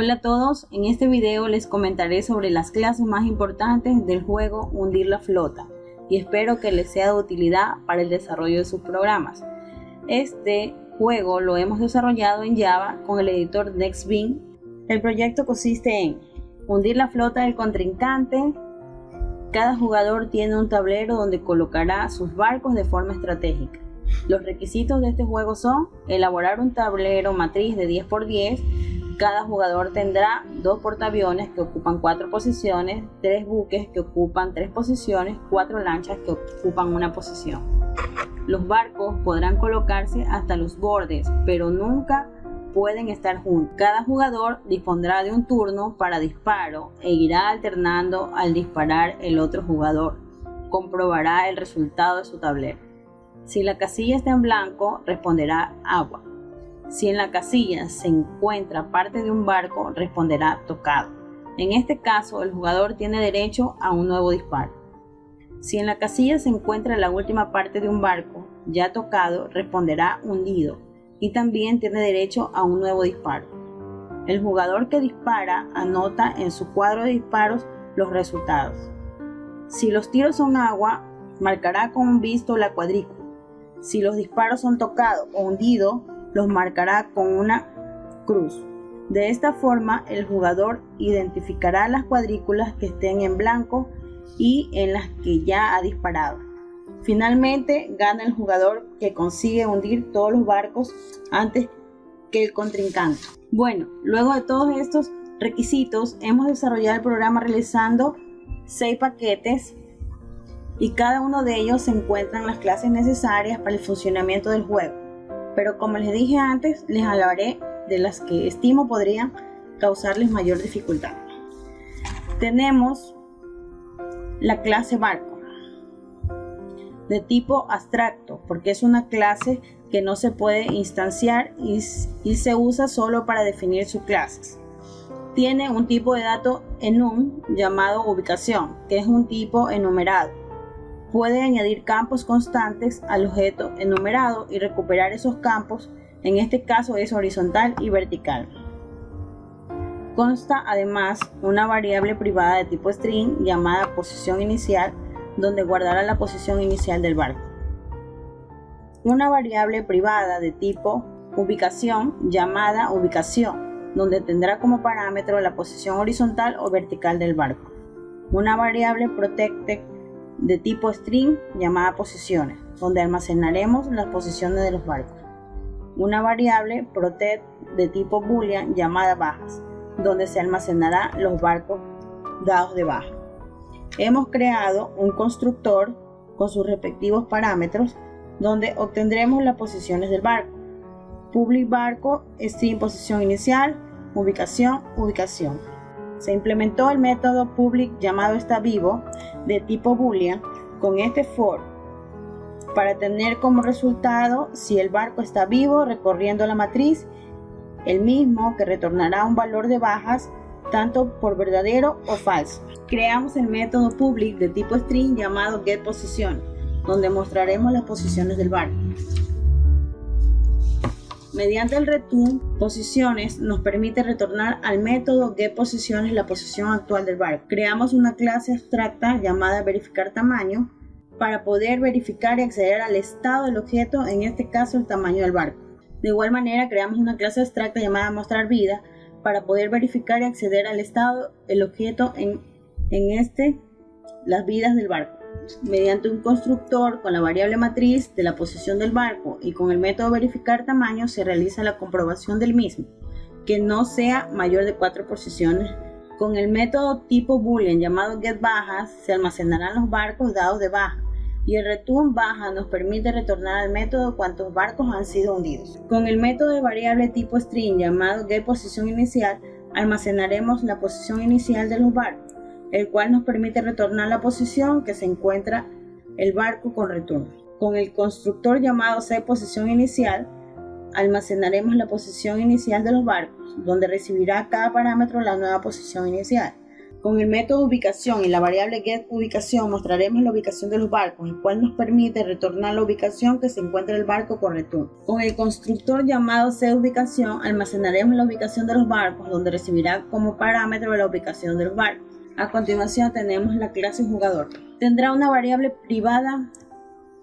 Hola a todos, en este video les comentaré sobre las clases más importantes del juego Hundir la Flota y espero que les sea de utilidad para el desarrollo de sus programas. Este juego lo hemos desarrollado en Java con el editor NextBeam. El proyecto consiste en hundir la flota del contrincante. Cada jugador tiene un tablero donde colocará sus barcos de forma estratégica. Los requisitos de este juego son elaborar un tablero matriz de 10×10. Cada jugador tendrá 2 portaaviones que ocupan 4 posiciones, 3 buques que ocupan 3 posiciones, 4 lanchas que ocupan 1 posición. Los barcos podrán colocarse hasta los bordes, pero nunca pueden estar juntos. Cada jugador dispondrá de un turno para disparo e irá alternando al disparar el otro jugador. Comprobará el resultado de su tablero. Si la casilla está en blanco, responderá agua. Si en la casilla se encuentra parte de un barco, responderá tocado. En este caso, el jugador tiene derecho a un nuevo disparo. Si en la casilla se encuentra la última parte de un barco ya tocado, responderá hundido y también tiene derecho a un nuevo disparo. El jugador que dispara anota en su cuadro de disparos los resultados. Si los tiros son agua, marcará con un visto la cuadrícula. Si los disparos son tocado o hundido, los marcará con una cruz. De esta forma, el jugador identificará las cuadrículas que estén en blanco y en las que ya ha disparado. Finalmente, gana el jugador que consigue hundir todos los barcos antes que el contrincante. Bueno, luego de todos estos requisitos, hemos desarrollado el programa realizando 6 paquetes y cada uno de ellos se encuentran las clases necesarias para el funcionamiento del juego. Pero como les dije antes, les hablaré de las que estimo podrían causarles mayor dificultad. Tenemos la clase barco, de tipo abstracto, porque es una clase que no se puede instanciar y se usa solo para definir sus clases. Tiene un tipo de dato enum llamado ubicación, que es un tipo enumerado. Puede añadir campos constantes al objeto enumerado y recuperar esos campos, en este caso es horizontal y vertical. Consta además una variable privada de tipo string llamada posición inicial, donde guardará la posición inicial del barco. Una variable privada de tipo ubicación llamada ubicación, donde tendrá como parámetro la posición horizontal o vertical del barco. Una variable protected de tipo string llamada posiciones, donde almacenaremos las posiciones de los barcos. Una variable protect de tipo boolean llamada bajas, donde se almacenará los barcos dados de baja. Hemos creado un constructor con sus respectivos parámetros, donde obtendremos las posiciones del barco. Public barco, string posición inicial, ubicación, ubicación. Se implementó el método public llamado está vivo de tipo boolean con este for para tener como resultado si el barco está vivo recorriendo la matriz, el mismo que retornará un valor de bajas tanto por verdadero o falso. Creamos el método public de tipo string llamado getPosition, donde mostraremos las posiciones del barco. Mediante el return posiciones nos permite retornar al método getPosiciones la posición actual del barco. Creamos una clase abstracta llamada verificar tamaño para poder verificar y acceder al estado del objeto, en este caso el tamaño del barco. De igual manera creamos una clase abstracta llamada mostrar vida para poder verificar y acceder al estado del objeto, las vidas del barco. Mediante un constructor con la variable matriz de la posición del barco y con el método verificar tamaño se realiza la comprobación del mismo, que no sea mayor de 4 posiciones. Con el método tipo boolean llamado getBajas se almacenarán los barcos dados de baja y el return baja nos permite retornar al método cuántos barcos han sido hundidos. Con el método de variable tipo string llamado getPosición inicial almacenaremos la posición inicial de los barcos, el cual nos permite retornar la posición que se encuentra el barco con return. Con el constructor llamado setPosition inicial almacenaremos la posición inicial de los barcos, donde recibirá cada parámetro la nueva posición inicial. Con el método ubicación y la variable getUbicación mostraremos la ubicación de los barcos, el cual nos permite retornar la ubicación que se encuentra el barco con return. Con el constructor llamado setUbicación almacenaremos la ubicación de los barcos, donde recibirá como parámetro la ubicación de los barcos. A continuación tenemos la clase jugador. Tendrá una variable privada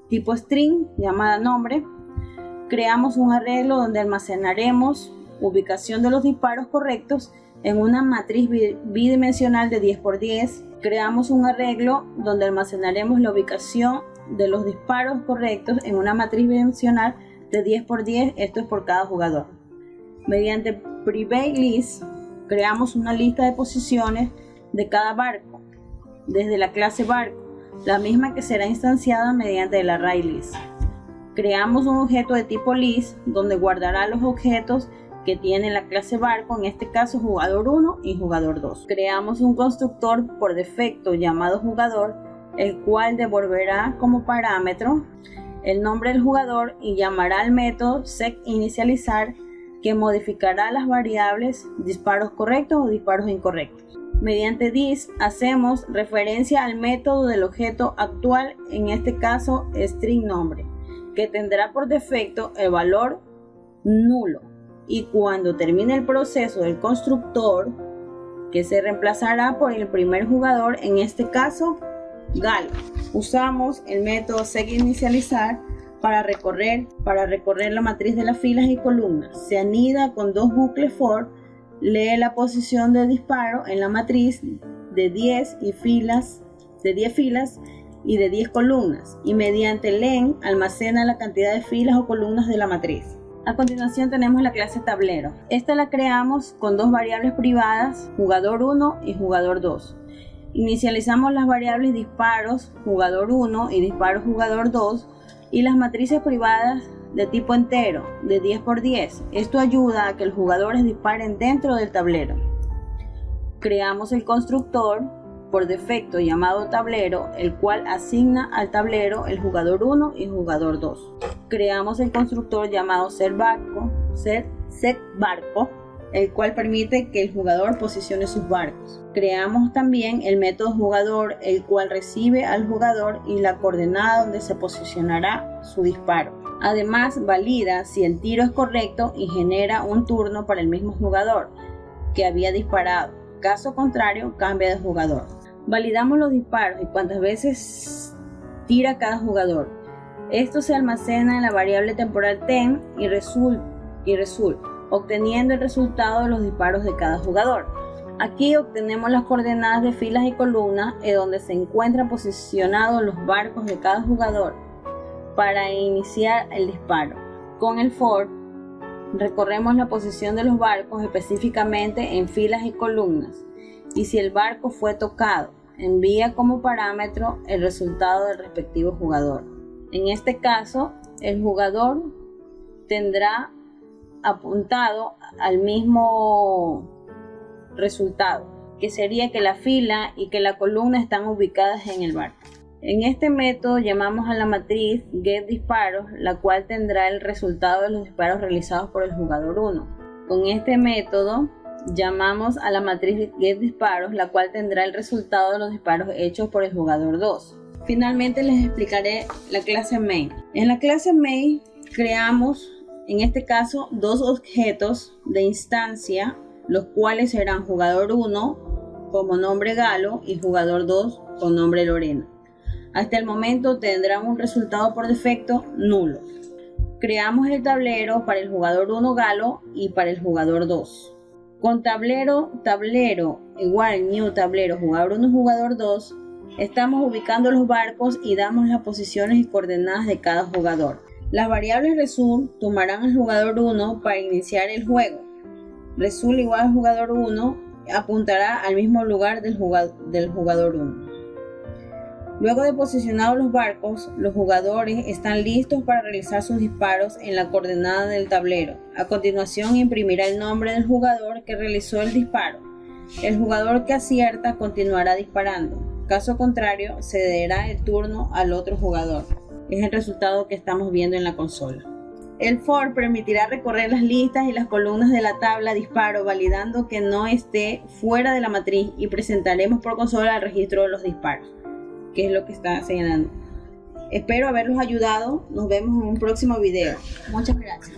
tipo string llamada nombre. Creamos un arreglo donde almacenaremos ubicación de los disparos correctos en una matriz bidimensional de 10×10. Creamos un arreglo donde almacenaremos la ubicación de los disparos correctos en una matriz bidimensional de 10×10, esto es por cada jugador. Mediante PrivateList creamos una lista de posiciones de cada barco desde la clase barco, la misma que será instanciada mediante el ArrayList. Creamos un objeto de tipo list donde guardará los objetos que tiene la clase barco, en este caso jugador 1 y jugador 2. Creamos un constructor por defecto llamado jugador, el cual devolverá como parámetro el nombre del jugador y llamará al método setInicializar, que modificará las variables disparos correctos o disparos incorrectos. Mediante this hacemos referencia al método del objeto actual, en este caso string nombre, que tendrá por defecto el valor nulo. Y cuando termine el proceso del constructor, que se reemplazará por el primer jugador, en este caso Galo, usamos el método setInicializar para recorrer la matriz de las filas y columnas. Se anida con dos bucles for, lee la posición de disparo en la matriz de 10 filas y de 10 columnas, y mediante len almacena la cantidad de filas o columnas de la matriz. A continuación tenemos la clase tablero. Esta la creamos con dos variables privadas, jugador 1 y jugador 2. Inicializamos las variables disparos jugador 1 y disparos jugador 2 y las matrices privadas de tipo entero de 10×10. Esto ayuda a que los jugadores disparen dentro del tablero. Creamos el constructor por defecto llamado tablero, el cual asigna al tablero el jugador 1 y jugador 2. Creamos el constructor llamado setBarco, el cual permite que el jugador posicione sus barcos. Creamos también el método jugador, el cual recibe al jugador y la coordenada donde se posicionará su disparo. Además, valida si el tiro es correcto y genera un turno para el mismo jugador que había disparado. Caso contrario, cambia de jugador. Validamos los disparos y cuántas veces tira cada jugador. Esto se almacena en la variable temporal ten y result, obteniendo el resultado de los disparos de cada jugador. Aquí obtenemos las coordenadas de filas y columnas en donde se encuentran posicionados los barcos de cada jugador para iniciar el disparo. Con el for recorremos la posición de los barcos específicamente en filas y columnas, y si el barco fue tocado, envía como parámetro el resultado del respectivo jugador. En este caso, el jugador tendrá apuntado al mismo resultado, que sería que la fila y que la columna están ubicadas en el barco. En este método llamamos a la matriz getDisparos, la cual tendrá el resultado de los disparos realizados por el jugador 1. Con este método llamamos a la matriz getDisparos, la cual tendrá el resultado de los disparos hechos por el jugador 2. Finalmente les explicaré la clase main. En la clase main creamos, en este caso, dos objetos de instancia, los cuales serán jugador 1 como nombre Galo y jugador 2 con nombre Lorena. Hasta el momento tendrán un resultado por defecto nulo. Creamos el tablero para el jugador 1 Galo y para el jugador 2. Con tablero igual new tablero jugador 1 jugador 2, estamos ubicando los barcos y damos las posiciones y coordenadas de cada jugador. Las variables result tomarán al jugador 1 para iniciar el juego. Result igual al jugador 1 apuntará al mismo lugar del jugador 1. Luego de posicionados los barcos, los jugadores están listos para realizar sus disparos en la coordenada del tablero. A continuación imprimirá el nombre del jugador que realizó el disparo. El jugador que acierta continuará disparando. Caso contrario, cederá el turno al otro jugador. Es el resultado que estamos viendo en la consola. El for permitirá recorrer las listas y las columnas de la tabla disparo, validando que no esté fuera de la matriz, y presentaremos por consola el registro de los disparos, que es lo que está señalando. Espero haberlos ayudado. Nos vemos en un próximo video. Muchas gracias.